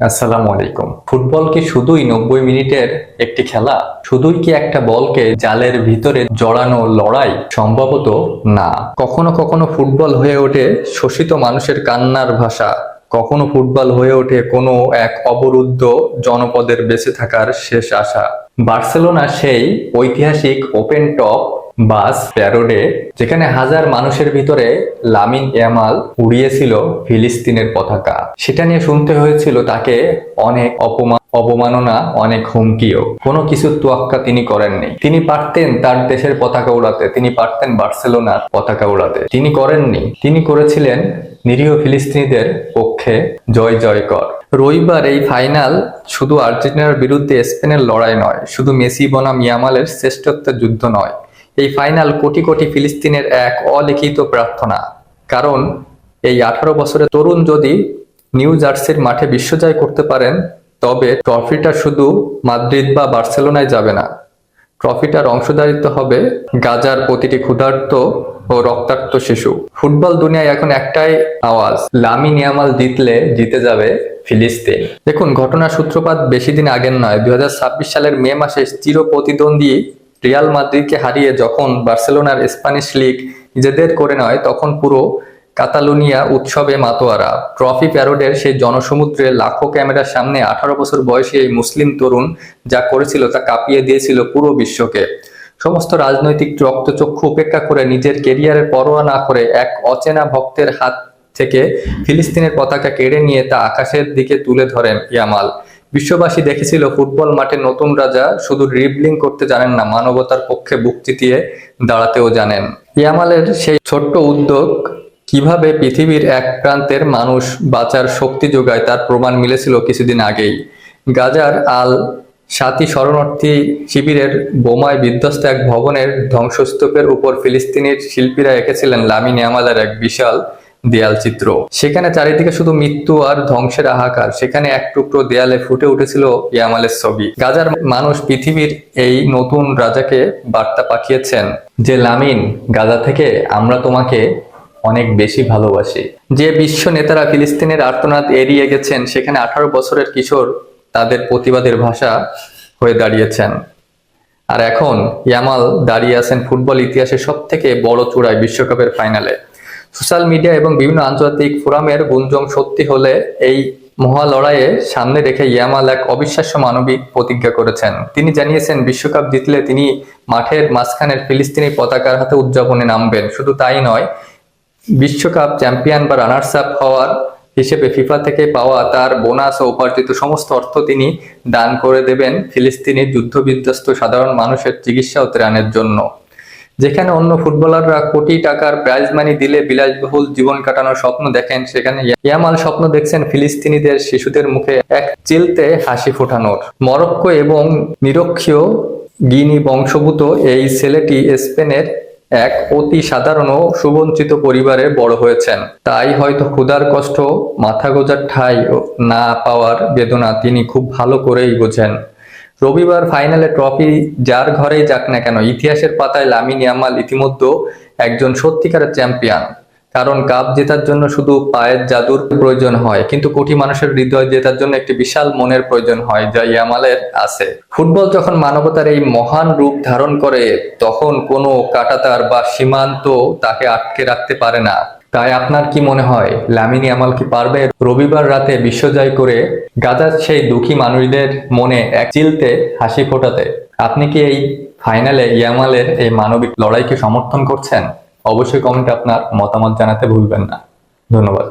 আসসালামু আলাইকুম। ফুটবল কি শুধুই 90 মিনিটের একটি খেলা? শুধুই কি একটা বলকে জালের ভিতরে জড়ানো লড়াই? সম্ভবত না। কখনো কখনো ফুটবল হয়ে ওঠে শোষিত মানুষের কান্নার ভাষা, কখনো ফুটবল হয়ে ওঠে কোনো এক অবরুদ্ধ জনপদের বেঁচে থাকার শেষ আশা। বার্সেলোনা সেই ঐতিহাসিক ওপেন টপ বাস প্যারোডে যেখানে হাজার মানুষের ভিতরে লামিন ইয়ামাল উড়িয়েছিল ফিলিস্তিনের পতাকা, সেটা নিয়ে শুনতে হয়েছিল তাকে অনেক অবমাননা, অনেক হুমকিও। কোনো কিছুর তোয়াক্কা তিনি করেননি। তিনি পারতেন তার দেশের পতাকা উড়াতে, তিনি পারতেন বার্সেলোনার পতাকা উড়াতে, তিনি করেননি। তিনি করেছিলেন নিরীহ ফিলিস্তিনিদের পক্ষে জয় জয়কর। রবিবার এই ফাইনাল শুধু আর্জেন্টিনার বিরুদ্ধে স্পেনের লড়াই নয়, শুধু মেসি বনাম ইয়ামালের শ্রেষ্ঠত্বের যুদ্ধ নয়। এই ফাইনাল কোটি কোটি ফিলিস্তিনের এক অলিখিত প্রার্থনা। কারণ এই 18 বছরের তরুণ যদি নিউ জার্সির মাঠে বিশ্বজয় করতে পারেন, তবে ট্রফিটা শুধু মাদ্রিদ বা বার্সেলোনায় যাবে না। ট্রফিটার অংশদারিত্ব হবে গাজার প্রতিটি ক্ষুধার্ত ও রক্তাক্ত শিশু। ফুটবল দুনিয়ায় এখন একটাই আওয়াজ, লামিন ইয়ামাল জিতলে জিতে যাবে ফিলিস্তিন। দেখুন, ঘটনার সূত্রপাত বেশি দিন আগের নয়। 2026 সালের মে মাসে চির প্রতিদ্বন্দ্বী রিয়াল মাদ্রিদকে হারিয়ে যখন বার্সেলোনার স্প্যানিশ লিগ নিজেদের করে নেয়, তখন পুরো কাতালুনিয়া উৎসবে মাতোয়ারা। ট্রফি প্যারোডের সেই জনসমুদ্রে লাখো ক্যামেরার সামনে 18 বছর বয়সী এই মুসলিম তরুণ যা করেছিল তা কাঁপিয়ে দিয়েছিল পুরো বিশ্বকে। সমস্ত রাজনৈতিক রক্তচক্ষু উপেক্ষা করে, নিজের কেরিয়ারের পরোয়া না করে, এক অচেনা ভক্তের হাত থেকে ফিলিস্তিনের পতাকা কেড়ে নিয়ে তা আকাশের দিকে তুলে ধরেন ইয়ামাল। বিশ্ববাসী দেখেছিল ফুটবল মাঠে নতুন রাজা শুধু ড্রিবলিং করতে জানেন না, মানবতার পক্ষে বুক চিতিয়ে দাঁড়াতেও জানেন। ইয়ামালের সেই ছোট্ট উদ্যোগ কিভাবে পৃথিবীর এক প্রান্তের মানুষ বাঁচার শক্তি যোগায় তার প্রমাণ মিলেছিল কিছুদিন আগেই। গাজার আল শাতি শরণার্থী শিবিরের বোমায় বিধ্বস্ত এক ভবনের ধ্বংসস্তূপের উপর ফিলিস্তিনির শিল্পীরা এঁকেছিলেন লামিন ইয়ামালের এক বিশাল দেয়াল চিত্র। সেখানে চারিদিকে শুধু মৃত্যু আর ধ্বংসের হাহাকার, সেখানে এক টুকরো দেয়ালে ফুটে উঠেছিল ইয়ামালের ছবি। গাজার মানুষ পৃথিবীর এই নতুন রাজাকে বার্তা পাঠিয়েছেন যে, লামিন, গাজা থেকে আমরা তোমাকে অনেক বেশি ভালোবাসি। যে বিশ্ব নেতারা ফিলিস্তিনের আর্তনাদ এড়িয়ে গেছেন, সেখানে 18 বছরের কিশোর তাদের প্রতিবাদের ভাষা হয়ে দাঁড়িয়েছেন। আর এখন ইয়ামাল দাঁড়িয়ে আছেন ফুটবল ইতিহাসের সব থেকে বড় চূড়ায়, বিশ্বকাপের ফাইনালে। সোশ্যাল মিডিয়া এবং বিভিন্ন আন্তর্জাতিক ফোরামের গুঞ্জন সত্যি হলে এই মহা লড়াইয়ে সামনে রেখে ইয়ামাল এক অবিশ্বাস্য মানবিক প্রতিজ্ঞা করেছেন। তিনি জানিয়েছেন বিশ্বকাপ জিতলে তিনি মাঠের মাঝখানের ফিলিস্তিনি পতাকার হাতে উদযাপনে নামবেন। শুধু তাই নয়, বিশ্বকাপ চ্যাম্পিয়ন বা রানার্স আপ হওয়ার হিসেবে ফিফা থেকে পাওয়া তার বোনাস ও উপার্জিত সমস্ত অর্থ তিনি দান করে দেবেন ফিলিস্তিনি যুদ্ধবিধ্বস্ত সাধারণ মানুষের চিকিৎসা ও ত্রাণের জন্য। যেখানে অন্য ফুটবলাররা কোটি টাকার প্রাইজ মানি দিলে বিলাসবহুল জীবন কাটানোর স্বপ্ন দেখেন, সেখানে ইয়ামাল স্বপ্ন দেখছেন ফিলিস্তিনিদের শিশুদের মুখে এক চিলতে হাসি ফোটানোর। মরক্কো এবং নিরক্ষীয় গিনি বংশোদ্ভূত এই ছেলেটি স্পেনের এক অতি সাধারণ ও সুবঞ্চিত পরিবারে বড় হয়েছেন। তাই হয়তো ক্ষুধার কষ্ট, মাথা গোঁজার ঠাঁই না পাওয়ার বেদনা তিনি খুব ভালো করেই বোঝেন। রবিবার ফাইনালে ট্রফি যার ঘরেই যাক না কেন, ইতিহাসের পাতায় লামিন ইয়ামাল ইতিমধ্যে একজন সত্যিকারের চ্যাম্পিয়ন। কারণ কাপ জেতার জন্য শুধু পায়ের জাদুর প্রয়োজন হয়, কিন্তু কোটি মানুষের হৃদয় জেতার জন্য একটি বিশাল মনের প্রয়োজন হয়, যা ইয়ামালের আছে। ফুটবল যখন মানবতার এই মহান রূপ ধারণ করে, তখন কোনো কাঁটাতার বা সীমান্ত তাকে আটকে রাখতে পারে না। তাই আপনার কি মনে হয়, লামিন ইয়ামাল কি পারবে রবিবার রাতে বিশ্বজয় করে গাজার সেই দুঃখী মানুষদের মনে এক চিলতে হাসি ফোটাতে? আপনি কি এই ফাইনালে ইয়ামালের এই মানবিক লড়াইকে সমর্থন করছেন? অবশ্যই কমেন্টে আপনার মতামত জানাতে ভুলবেন না। ধন্যবাদ।